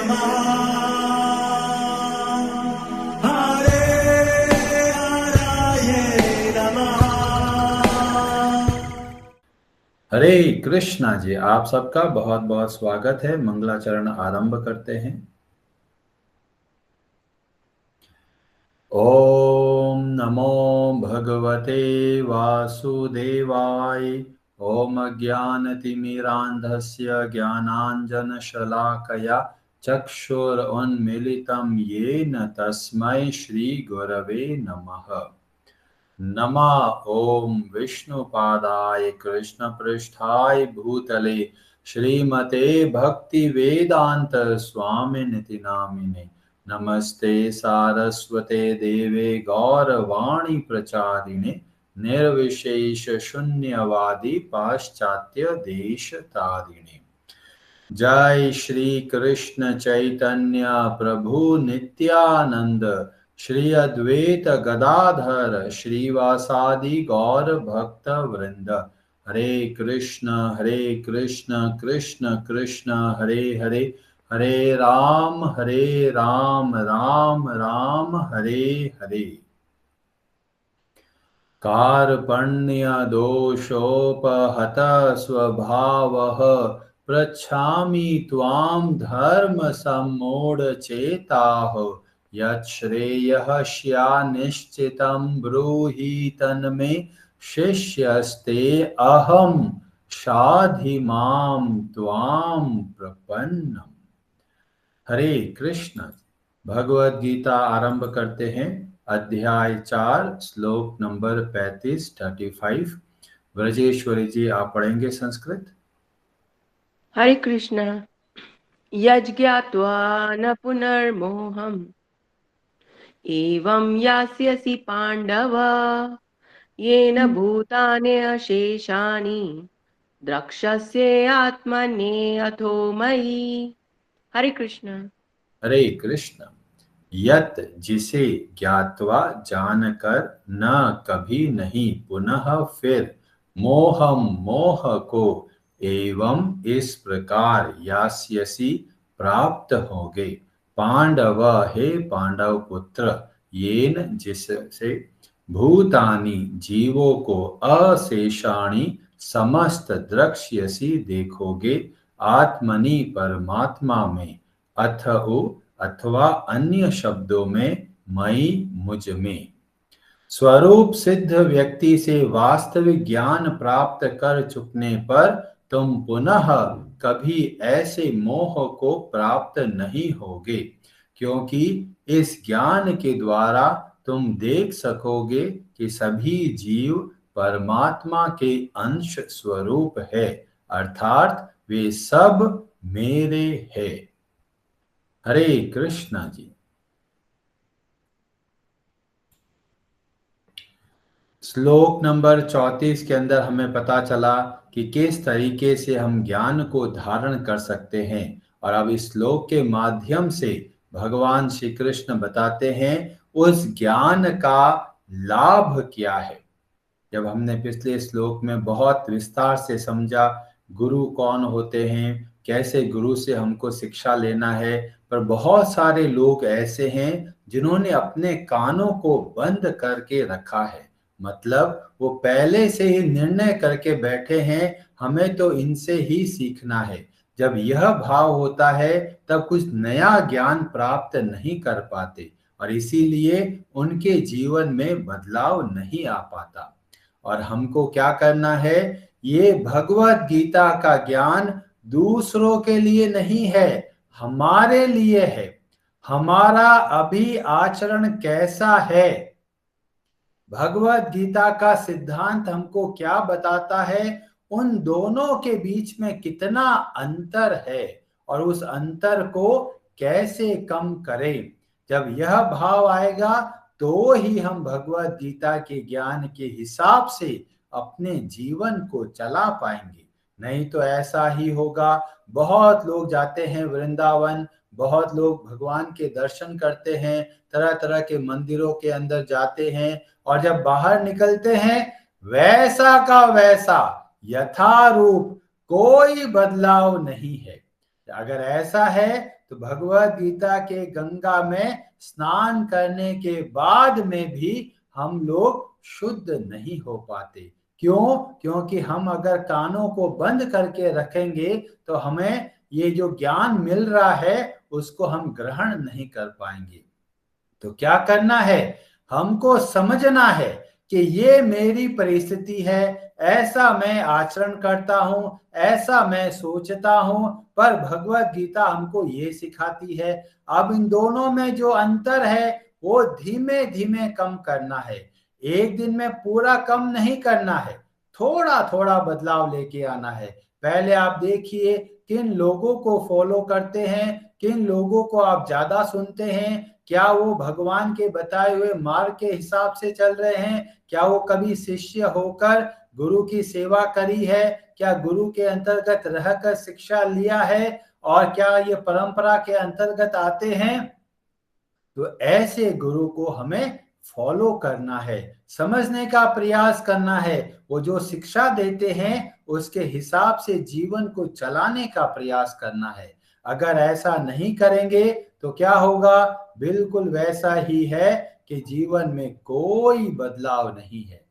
हरे कृष्णा जी, आप सबका बहुत बहुत स्वागत है। मंगलाचरण आरंभ करते हैं। ओम नमो भगवते वासुदेवाय। ओम अज्ञानतिमिरान्धस्य ज्ञानाञ्जनशलाकया चक्षुरुन्मीलितं येन तस्मै श्रीगुरवे नमः। नमः ओम विष्णुपादाय कृष्णपृष्ठाय भूतले श्रीमते भक्ति वेदांत स्वामिनिति नामिने। नमस्ते सारस्वते देवे गौरवाणी प्रचारिणे निर्विशेष शून्यवादी पाश्चात्य देश तारिणे। जय श्री कृष्ण चैतन्य प्रभु नित्यानंद श्री अद्वैत गदाधर श्रीवासादि गौर भक्त वृंद। हरे कृष्ण कृष्ण कृष्ण हरे हरे, हरे राम राम राम हरे हरे। कार्पण्य दोषोपहत स्वभावः पृच्छामि त्वां धर्म सम्मूढचेताः। यच्छ्रेयः स्यान्निश्चितं ब्रूहि तन्मे शिष्यस्ते अहं शाधि मां त्वां प्रपन्नम्। हरे कृष्ण। भगवद गीता आरंभ करते हैं। अध्याय 4 श्लोक नंबर 35 ब्रजेश्वरी जी आप पढ़ेंगे संस्कृत। हरे कृष्ण। यज्ञात्वा न पुनर्मोहम् एवं यास्यसि पांडव येन भूतानि अशेषानि द्रक्ष्यसे आत्मन्येऽथो मयि। हरे कृष्ण। हरे कृष्ण। यत जिसे ज्ञात्वा जानकर न कभी नहीं पुनः फिर मोहम मोह को एवं इस प्रकार यास्यसि प्राप्त होगे पांडव हे पांडव पुत्र येन जिससे भूतानि जीवों को अशेषाणि समस्त द्रक्ष्यसि देखोगे आत्मनि परमात्मा में अथवा अन्य शब्दों में मई मुझ में। स्वरूप सिद्ध व्यक्ति से वास्तविक ज्ञान प्राप्त कर चुकने पर तुम पुनः कभी ऐसे मोह को प्राप्त नहीं होगे, क्योंकि इस ज्ञान के द्वारा तुम देख सकोगे कि सभी जीव परमात्मा के अंश स्वरूप है, अर्थात वे सब मेरे हैं। हरे कृष्णा जी। श्लोक नंबर 34 के अंदर हमें पता चला कि किस तरीके से हम ज्ञान को धारण कर सकते हैं, और अब इस श्लोक के माध्यम से भगवान श्री कृष्ण बताते हैं उस ज्ञान का लाभ क्या है। जब हमने पिछले श्लोक में बहुत विस्तार से समझा गुरु कौन होते हैं, कैसे गुरु से हमको शिक्षा लेना है, पर बहुत सारे लोग ऐसे हैं जिन्होंने अपने कानों को बंद करके रखा है। मतलब वो पहले से ही निर्णय करके बैठे हैं हमें तो इनसे ही सीखना है। जब यह भाव होता है तब कुछ नया ज्ञान प्राप्त नहीं कर पाते, और इसीलिए उनके जीवन में बदलाव नहीं आ पाता। और हमको क्या करना है, ये भगवत गीता का ज्ञान दूसरों के लिए नहीं है, हमारे लिए है। हमारा अभी आचरण कैसा है, भगवत गीता का सिद्धांत हमको क्या बताता है, उन दोनों के बीच में कितना अंतर है और उस अंतर को कैसे कम करें। जब यह भाव आएगा तो ही हम भगवत गीता के ज्ञान के हिसाब से अपने जीवन को चला पाएंगे। नहीं तो ऐसा ही होगा। बहुत लोग जाते हैं वृंदावन, बहुत लोग भगवान के दर्शन करते हैं, तरह तरह के मंदिरों के अंदर जाते हैं, और जब बाहर निकलते हैं वैसा का वैसा यथारूप, कोई बदलाव नहीं है। अगर ऐसा है तो भगवत गीता के गंगा में स्नान करने के बाद में भी हम लोग शुद्ध नहीं हो पाते। क्यों? क्योंकि हम अगर कानों को बंद करके रखेंगे तो हमें ये जो ज्ञान मिल रहा है उसको हम ग्रहण नहीं कर पाएंगे। तो क्या करना है? हमको समझना है कि ये मेरी परिस्थिति है, ऐसा मैं आचरण करता हूं, ऐसा मैं सोचता हूं, पर भगवत गीता हमको ये सिखाती है। अब इन दोनों में जो अंतर है वो धीमे धीमे कम करना है। एक दिन में पूरा कम नहीं करना है, थोड़ा थोड़ा बदलाव लेके आना है। पहले आप देखिए किन लोगों को फॉलो करते हैं, किन लोगों को आप ज्यादा सुनते हैं, क्या वो भगवान के बताए हुए मार्ग के हिसाब से चल रहे हैं, क्या वो कभी शिष्य होकर गुरु की सेवा करी है, क्या गुरु के अंतर्गत रहकर शिक्षा लिया है, और क्या ये परंपरा के अंतर्गत आते हैं। तो ऐसे गुरु को हमें फॉलो करना है, समझने का प्रयास करना है, वो जो शिक्षा देते हैं उसके हिसाब से जीवन को चलाने का प्रयास करना है। अगर ऐसा नहीं करेंगे तो क्या होगा? बिल्कुल वैसा ही है कि जीवन में कोई बदलाव नहीं है।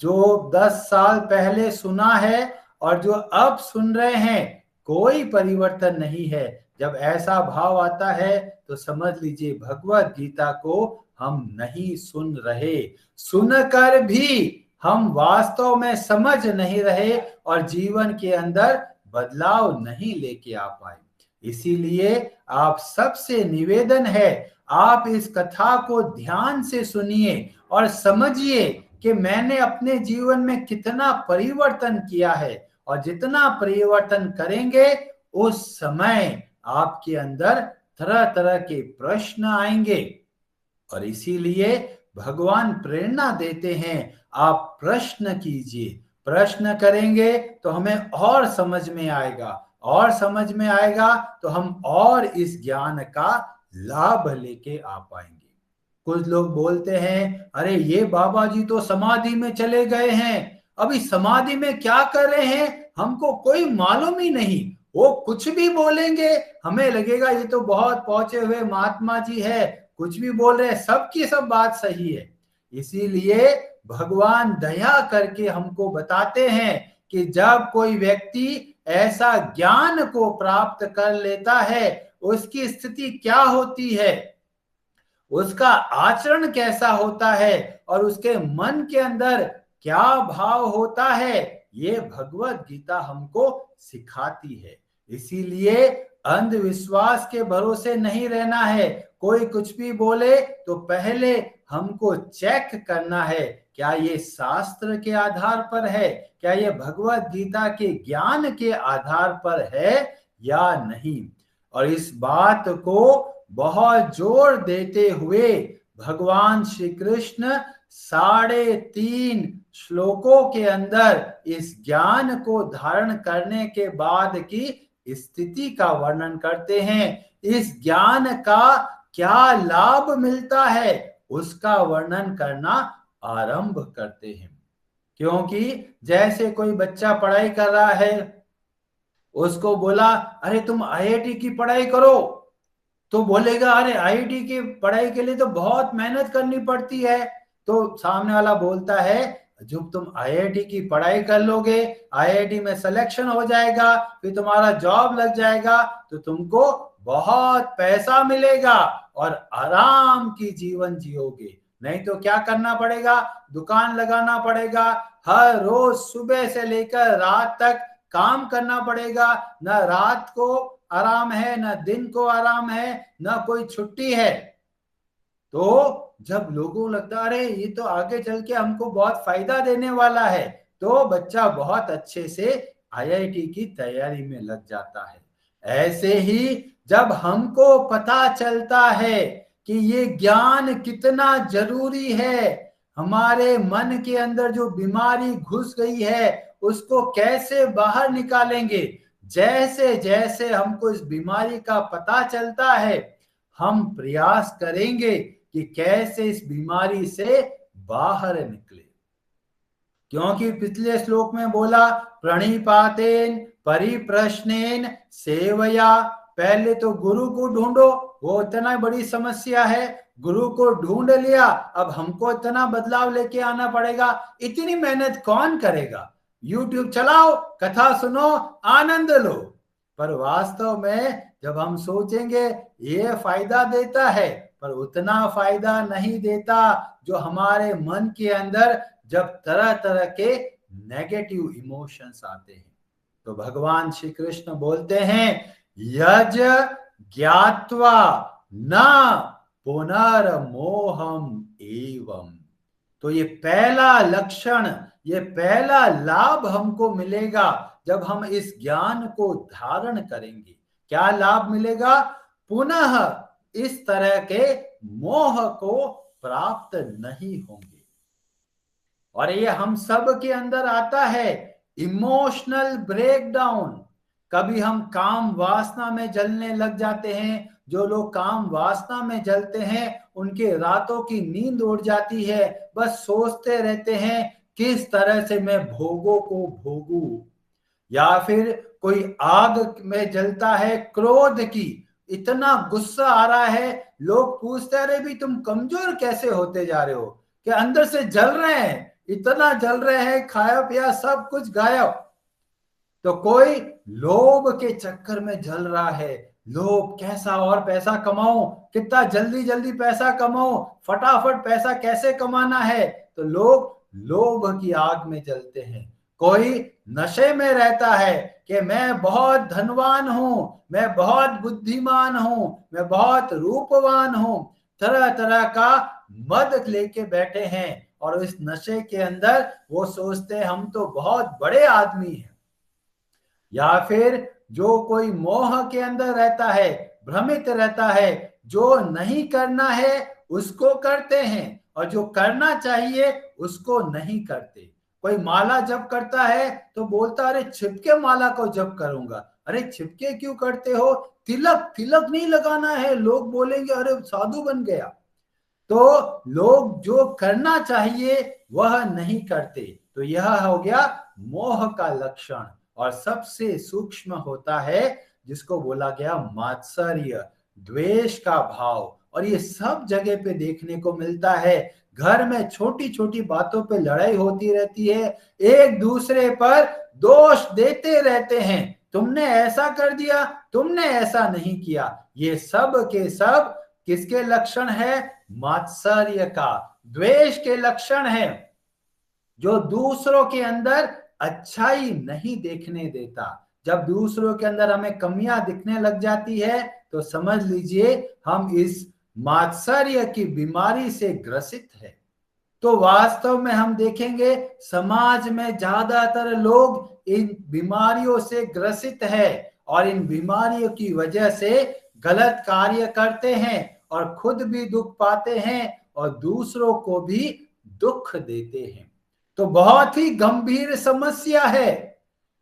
जो 10 साल पहले सुना है और जो अब सुन रहे हैं कोई परिवर्तन नहीं है। जब ऐसा भाव आता है तो समझ लीजिए भगवत गीता को हम नहीं सुन रहे, सुनकर भी हम वास्तव में समझ नहीं रहे और जीवन के अंदर बदलाव नहीं लेके आ पाए। इसीलिए आप सबसे निवेदन है, आप इस कथा को ध्यान से सुनिए और समझिए कि मैंने अपने जीवन में कितना परिवर्तन किया है, और जितना परिवर्तन करेंगे उस समय आपके अंदर तरह तरह के प्रश्न आएंगे। और इसीलिए भगवान प्रेरणा देते हैं, आप प्रश्न कीजिए, प्रश्न करेंगे तो हमें और समझ में आएगा, और समझ में आएगा तो हम और इस ज्ञान का लाभ लेके आ पाएंगे। कुछ लोग बोलते हैं, अरे ये बाबा जी तो समाधि में चले गए हैं, अभी समाधि में क्या कर रहे हैं हमको कोई मालूम ही नहीं, वो कुछ भी बोलेंगे हमें लगेगा ये तो बहुत पहुंचे हुए महात्मा जी है, कुछ भी बोल रहे हैं, सबकी सब बात सही है। इसीलिए भगवान दया करके हमको बताते हैं कि जब कोई व्यक्ति ऐसा ज्ञान को प्राप्त कर लेता है उसकी स्थिति क्या होती है, उसका आचरण कैसा होता है, और उसके मन के अंदर क्या भाव होता है, ये भगवत गीता हमको सिखाती है। इसीलिए अंधविश्वास के भरोसे नहीं रहना है। कोई कुछ भी बोले तो पहले हमको चेक करना है, क्या ये शास्त्र के आधार पर है, क्या ये भगवत गीता के ज्ञान के आधार पर है या नहीं। और इस बात को बहुत जोर देते हुए भगवान श्री कृष्ण 3.5 श्लोकों के अंदर इस ज्ञान को धारण करने के बाद की स्थिति का वर्णन करते हैं। इस ज्ञान का क्या लाभ मिलता है उसका वर्णन करना आरंभ करते हैं। क्योंकि जैसे कोई बच्चा पढ़ाई कर रहा है, उसको बोला अरे तुम आईआईटी की पढ़ाई करो, तो बोलेगा अरे आईआईटी की पढ़ाई के लिए तो बहुत मेहनत करनी पड़ती है। तो सामने वाला बोलता है जब तुम आईआईटी की पढ़ाई कर लोगे, आईआईटी में सिलेक्शन हो जाएगा, फिर तुम्हारा जॉब लग जाएगा, तो तुमको बहुत पैसा मिलेगा और आराम की जीवन जियोगे। नहीं तो क्या करना पड़ेगा? दुकान लगाना पड़ेगा, हर रोज सुबह से लेकर रात तक काम करना पड़ेगा, न रात को आराम है, न दिन को आराम है, न कोई छुट्टी है। तो जब लोगों को लगता है अरे ये तो आगे चल के हमको बहुत फायदा देने वाला है, तो बच्चा बहुत अच्छे से आईआईटी की तैयारी में लग जाता है। ऐसे ही जब हमको पता चलता है कि ये ज्ञान कितना जरूरी है, हमारे मन के अंदर जो बीमारी घुस गई है उसको कैसे बाहर निकालेंगे, जैसे जैसे हमको इस बीमारी का पता चलता है हम प्रयास करेंगे कि कैसे इस बीमारी से बाहर निकले। क्योंकि पिछले श्लोक में बोला प्रणिपातेन परिप्रश्नेन सेवया पहले तो गुरु को ढूंढो, वो इतना बड़ी समस्या है। गुरु को ढूंढ लिया, अब हमको इतना बदलाव लेके आना पड़ेगा, इतनी मेहनत कौन करेगा? यूट्यूब चलाओ, कथा सुनो, आनंद लो। पर वास्तव में जब हम सोचेंगे ये फायदा देता है, पर उतना फायदा नहीं देता जो हमारे मन के अंदर जब तरह तरह के नेगेटिव इमोशंस आते हैं। तो भगवान श्री कृष्ण बोलते हैं, यज ज्ञात्वा न पुनर्मोहम एवं। तो ये पहला लक्षण, ये पहला लाभ हमको मिलेगा जब हम इस ज्ञान को धारण करेंगे। क्या लाभ मिलेगा? पुनः इस तरह के मोह को प्राप्त नहीं होंगे। और ये हम सब के अंदर आता है, इमोशनल ब्रेकडाउन। कभी हम काम वासना में जलने लग जाते हैं। जो लोग काम वासना में जलते हैं उनके रातों की नींद उड़ जाती है, बस सोचते रहते हैं किस तरह से मैं भोगों को भोगूं। या फिर कोई आग में जलता है क्रोध की, इतना गुस्सा आ रहा है, लोग पूछते हैं अरे भी तुम कमजोर कैसे होते जा रहे हो, कि अंदर से जल रहे हैं, इतना जल रहे हैं, खाया पिया सब कुछ गायब। तो कोई लोभ के चक्कर में जल रहा है, लोभ, कैसा और पैसा कमाऊं, कितना जल्दी जल्दी पैसा कमाऊं, फटाफट पैसा कैसे कमाना है, तो लोग लोभ की आग में जलते हैं। कोई नशे में रहता है कि मैं बहुत धनवान हूं, मैं बहुत बुद्धिमान हूं, मैं बहुत रूपवान हूं, तरह तरह का मद लेके बैठे हैं, और इस नशे के अंदर वो सोचते हैं हम तो बहुत बड़े आदमी हैं। या फिर जो कोई मोह के अंदर रहता है, भ्रमित रहता है, जो नहीं करना है उसको करते हैं, और जो करना चाहिए उसको नहीं करते। कोई माला जप करता है तो बोलता अरे छिपके माला को जप करूंगा। अरे छिपके क्यों करते हो? तिलक, तिलक नहीं लगाना है, लोग बोलेंगे अरे साधु बन गया। तो लोग जो करना चाहिए वह नहीं करते। तो यह हो गया मोह का लक्षण। और सबसे सूक्ष्म होता है जिसको बोला गया मात्सर्य, द्वेष का भाव। और ये सब जगह पे देखने को मिलता है। घर में छोटी छोटी बातों पे लड़ाई होती रहती है, एक दूसरे पर दोष देते रहते हैं, तुमने ऐसा कर दिया, तुमने ऐसा नहीं किया। ये सब के सब किसके लक्षण है? मात्सर्य का, द्वेष के लक्षण है, जो दूसरों के अंदर अच्छाई नहीं देखने देता। जब दूसरों के अंदर हमें कमियां दिखने लग जाती है तो समझ लीजिए हम इस मात्सर्य की बीमारी से ग्रसित है। तो वास्तव में हम देखेंगे समाज में ज्यादातर लोग इन बीमारियों से ग्रसित है, और इन बीमारियों की वजह से गलत कार्य करते हैं और खुद भी दुख पाते हैं और दूसरों को भी दुख देते हैं। तो बहुत ही गंभीर समस्या है,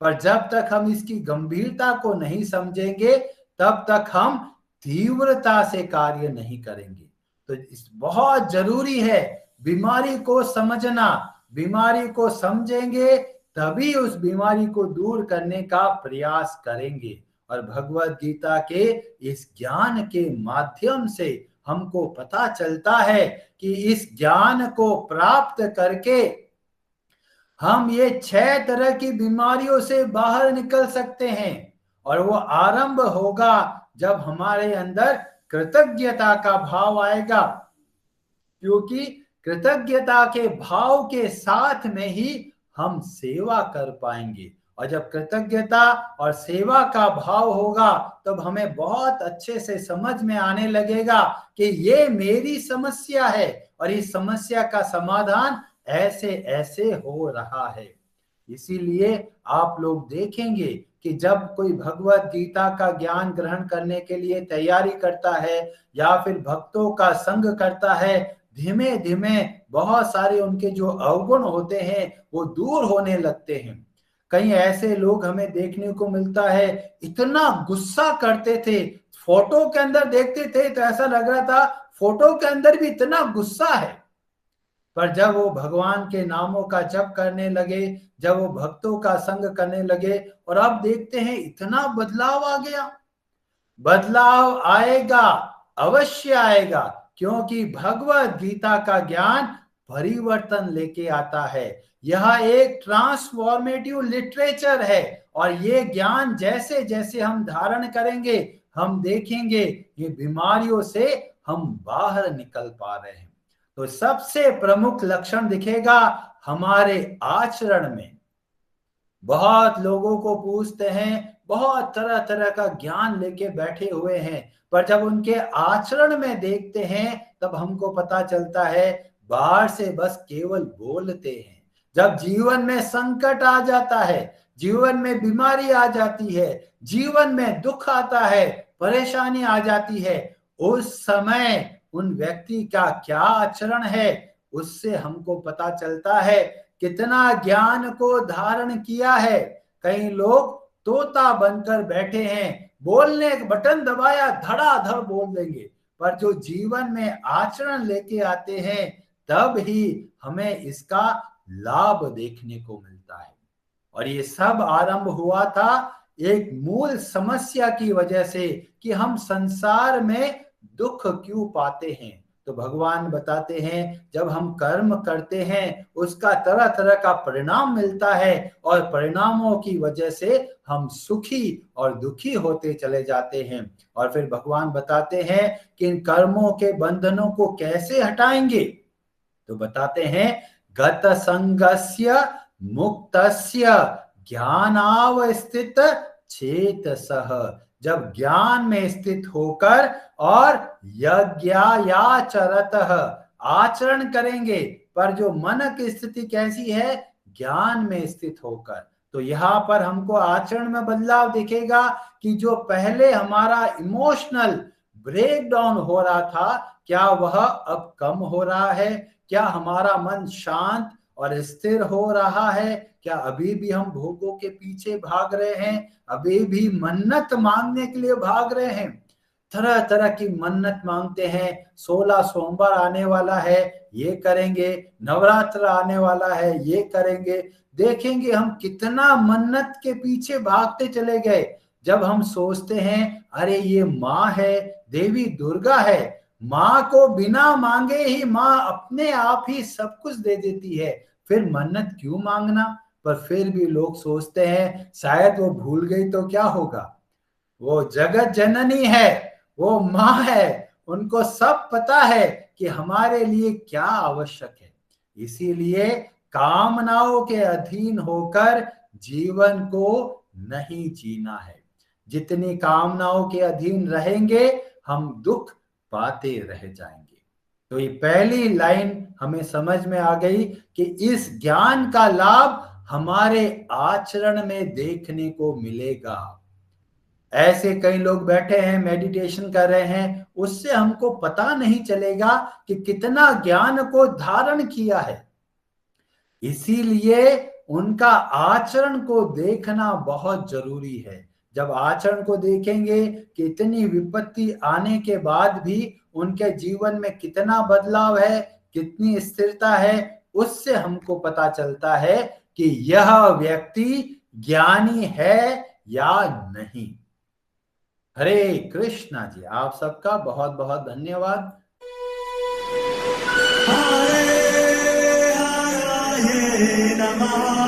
पर जब तक हम इसकी गंभीरता को नहीं समझेंगे तब तक हम तीव्रता से कार्य नहीं करेंगे। तो इस बहुत जरूरी है बीमारी को समझना। बीमारी को समझेंगे तभी उस बीमारी को दूर करने का प्रयास करेंगे। और भगवत गीता के इस ज्ञान के माध्यम से हमको पता चलता है कि इस ज्ञान को प्राप्त करके हम ये 6 तरह की बीमारियों से बाहर निकल सकते हैं। और वो आरंभ होगा जब हमारे अंदर कृतज्ञता का भाव आएगा, क्योंकि कृतज्ञता के भाव के साथ में ही हम सेवा कर पाएंगे। और जब कृतज्ञता और सेवा का भाव होगा तब हमें बहुत अच्छे से समझ में आने लगेगा कि ये मेरी समस्या है और इस समस्या का समाधान ऐसे ऐसे हो रहा है। इसीलिए आप लोग देखेंगे कि जब कोई भगवत गीता का ज्ञान ग्रहण करने के लिए तैयारी करता है या फिर भक्तों का संग करता है, धीमे धीमे बहुत सारे उनके जो अवगुण होते हैं वो दूर होने लगते हैं। कई ऐसे लोग हमें देखने को मिलता है, इतना गुस्सा करते थे, फोटो के अंदर देखते थे तो ऐसा लग रहा था फोटो के अंदर भी इतना गुस्सा है, पर जब वो भगवान के नामों का जप करने लगे, जब वो भक्तों का संग करने लगे, और अब देखते हैं इतना बदलाव आ गया। बदलाव आएगा, अवश्य आएगा, क्योंकि भगवत गीता का ज्ञान परिवर्तन लेके आता है। यह एक ट्रांसफॉर्मेटिव लिटरेचर है और ये ज्ञान जैसे जैसे हम धारण करेंगे, हम देखेंगे ये बीमारियों से हम बाहर निकल पा रहे हैं। तो सबसे प्रमुख लक्षण दिखेगा हमारे आचरण में। बहुत लोगों को पूछते हैं, बहुत तरह तरह का ज्ञान लेके बैठे हुए हैं, पर जब उनके आचरण में देखते हैं तब हमको पता चलता है बाहर से बस केवल बोलते हैं। जब जीवन में संकट आ जाता है, जीवन में बीमारी आ जाती है, जीवन में दुख आता है, परेशानी आ जाती है, उस समय उन व्यक्ति का क्या आचरण है उससे हमको पता चलता है कितना ज्ञान को धारण किया है। कई लोग तोता बनकर बैठे हैं, बोलने का बटन दबाया धड़ाधड़ बोल देंगे, पर जो जीवन में आचरण लेके आते हैं तब ही हमें इसका लाभ देखने को मिलता है। और ये सब आरंभ हुआ था एक मूल समस्या की वजह से कि हम संसार में दुख क्यों पाते हैं। तो भगवान बताते हैं जब हम कर्म करते हैं उसका तरह तरह का परिणाम मिलता है और परिणामों की वजह से हम सुखी और दुखी होते चले जाते हैं। और फिर भगवान बताते हैं कि इन कर्मों के बंधनों को कैसे हटाएंगे। तो बताते हैं गत संगस्य मुक्तस्य ज्ञानावस्थित चेतसः। जब ज्ञान में स्थित होकर और यज्ञायाचरतः आचरण करेंगे, पर जो मन की स्थिति कैसी है, ज्ञान में स्थित होकर। तो यहाँ पर हमको आचरण में बदलाव दिखेगा कि जो पहले हमारा इमोशनल ब्रेकडाउन हो रहा था, क्या वह अब कम हो रहा है? क्या हमारा मन शांत और स्थिर हो रहा है? क्या अभी भी हम भोगों के पीछे भाग रहे हैं? अभी भी मन्नत मांगने के लिए भाग रहे हैं? तरह तरह की मन्नत मांगते हैं, 16 सोमवार आने वाला है ये करेंगे, नवरात्र आने वाला है ये करेंगे। देखेंगे हम कितना मन्नत के पीछे भागते चले गए। जब हम सोचते हैं अरे ये माँ है, देवी दुर्गा है, माँ को बिना मांगे ही माँ अपने आप ही सब कुछ दे देती है, फिर मन्नत क्यों मांगना? पर फिर भी लोग सोचते हैं शायद वो भूल गई तो क्या होगा, वो जगत जननी है, वो माँ है, उनको सब पता है कि हमारे लिए क्या आवश्यक है। इसीलिए कामनाओं के अधीन होकर जीवन को नहीं जीना है। जितनी कामनाओं के अधीन रहेंगे हम दुख पाते रह जाएंगे। तो ये पहली लाइन हमें समझ में आ गई कि इस ज्ञान का लाभ हमारे आचरण में देखने को मिलेगा। ऐसे कई लोग बैठे हैं, मेडिटेशन कर रहे हैं, उससे हमको पता नहीं चलेगा कि कितना ज्ञान को धारण किया है। इसीलिए उनका आचरण को देखना बहुत जरूरी है। जब आचरण को देखेंगे कि इतनी विपत्ति आने के बाद भी उनके जीवन में कितना बदलाव है, कितनी स्थिरता है, उससे हमको पता चलता है कि यह व्यक्ति ज्ञानी है या नहीं। हरे कृष्णा जी, आप सबका बहुत बहुत धन्यवाद। हरे हरे नमः।